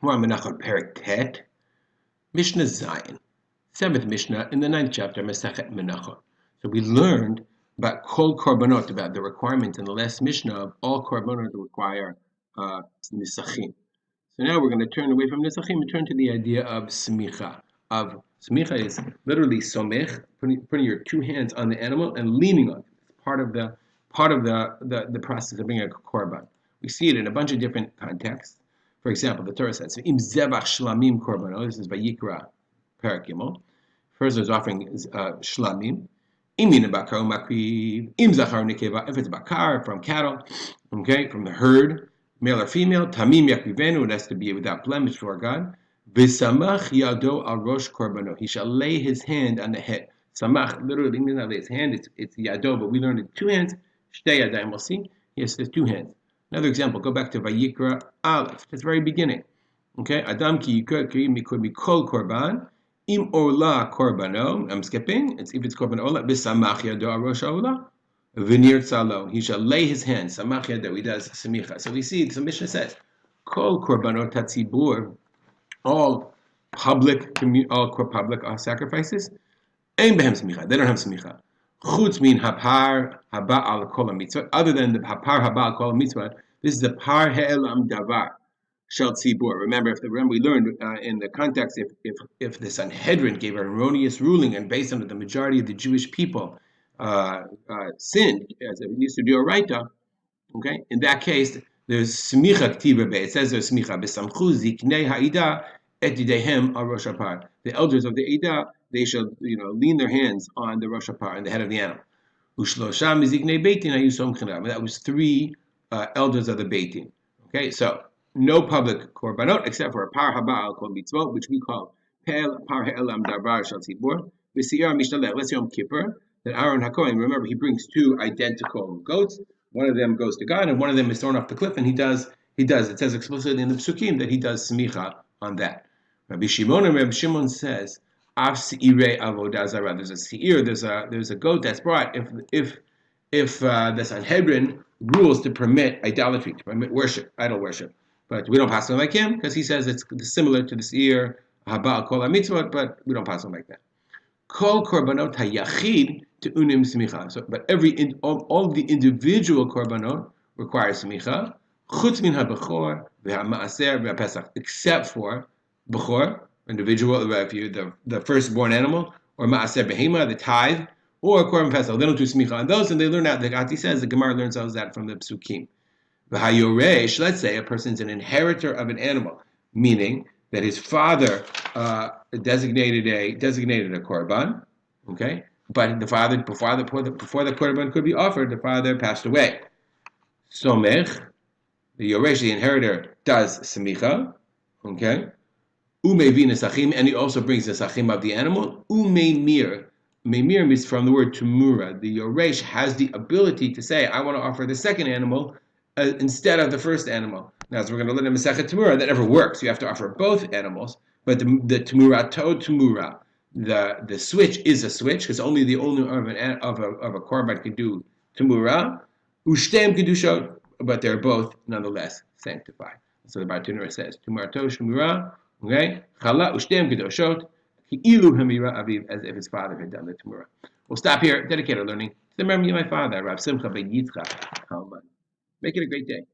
We're on Menachot Perek Tet, Mishnah Zion, 7th Mishnah in the 9th chapter, Masechet Menachot. So we learned about Kol Korbanot, about the requirements in the last Mishnah of all Korbanot require Nisachim. So now we're going to turn away from Nisachim and turn to the idea of Semichah. Semichah is literally somech, putting your two hands on the animal and leaning on it. It's part of the process of bringing a korban. We see it in a bunch of different contexts. For example, the Torah says, "Im zevach shlamim korbanot." This is Vayikra Perek Gimel. First, is offering shlamim. Imin bakar makriv. Im zachar nekeva. If it's bakar from cattle, okay, from the herd, male or female, tamim yakrivenu. It has to be without blemish for God. V'samach yado al rosh korbanot. He shall lay his hand on the head. Samach literally means not lay his hand. It's yado, but we learned it two hands. Shtei yadayim. We'll see. Yes, there's two hands. Another example, go back to Vayikra Aleph, at the very beginning. Okay, Adam ki yikra could be kol korban, im ola korbano. I'm skipping. If it's korban ola, b'samach yado rosh ola, v'nir tzalo. He shall lay his hand. Samach yado. He does semicha. So we see. So Mishnah says, kol korbanot tatzibur, all public sacrifices. Ein behem semicha. They don't have semicha. Chutz min hapar haba al kol mitzvot. Other than the hapar haba al kol mitzvot, this is the par he'elam davar shel tzibur. Remember, we learned in the context, if the Sanhedrin gave an erroneous ruling and based on it, the majority of the Jewish people sinned, as it needs to do a raita. Okay, in that case, there's smicha ktiva be. It says there's smicha besamchu ziknei ha'ida et yidehem al rosh hapar. The elders of the Eidah, they shall, lean their hands on the rosh hapar, on the head of the animal. Ushlosha miziknei beitin hayusom chinam. That was three elders of the beitin. Okay, so no public korbanot except for a par haba al kol mitzvot, which we call par he'elam davar shel tzibur. V'siyar mishtalech. Let's Yom Kippur. That Aaron HaKohen, remember, he brings two identical goats. One of them goes to God, and one of them is thrown off the cliff, and he does. It says explicitly in the Psukim that he does smicha on that. Rabbi Shimon says, "Av seirei avodah zarah." There's a seir. There's a goat that's brought if the Sanhedrin rules to permit idolatry, to permit idol worship, but we don't pass on like him because he says it's similar to the seir haba kol mitzvot, but we don't pass on like that. Kol korbanot hayachid to unim smicha. So, but all of the individual korbanot require smicha. Chutz min habechor v'hamaaser v'pesach, except for bechor, individual, if you the firstborn animal, or maaser behema, the tithe, or korban pesach. They don't do smicha on those, and they learn out. The Gati says the Gemara learns out that from the Psukim. V'hayoresh, let's say a person's an inheritor of an animal, meaning that his father designated a korban, okay, but the father before the korban could be offered, the father passed away. Somech, the yoresh, the inheritor, does semicha, okay. Umevi nesachim, and he also brings the nesachim of the animal. Umeimir, meimir means from the word tumura. The yoresh has the ability to say, I want to offer the second animal instead of the first animal. Now, as we're going to learn in Masechet Tumura, that never works. You have to offer both animals, but the Tumura to Tumura, the switch is a switch because only the owner of a korban can do Tumura. Ushtem kedushot, but they're both nonetheless sanctified. So the Bartenura says Tumura to Tumura, okay, Chala ushtem kedushot, ki'ilu hamira aviv, as if his father had done the Tumura. We'll stop here. Dedicate our learning to the memory of my father, Rav Simcha ben Yitzchak Halman. Make it a great day.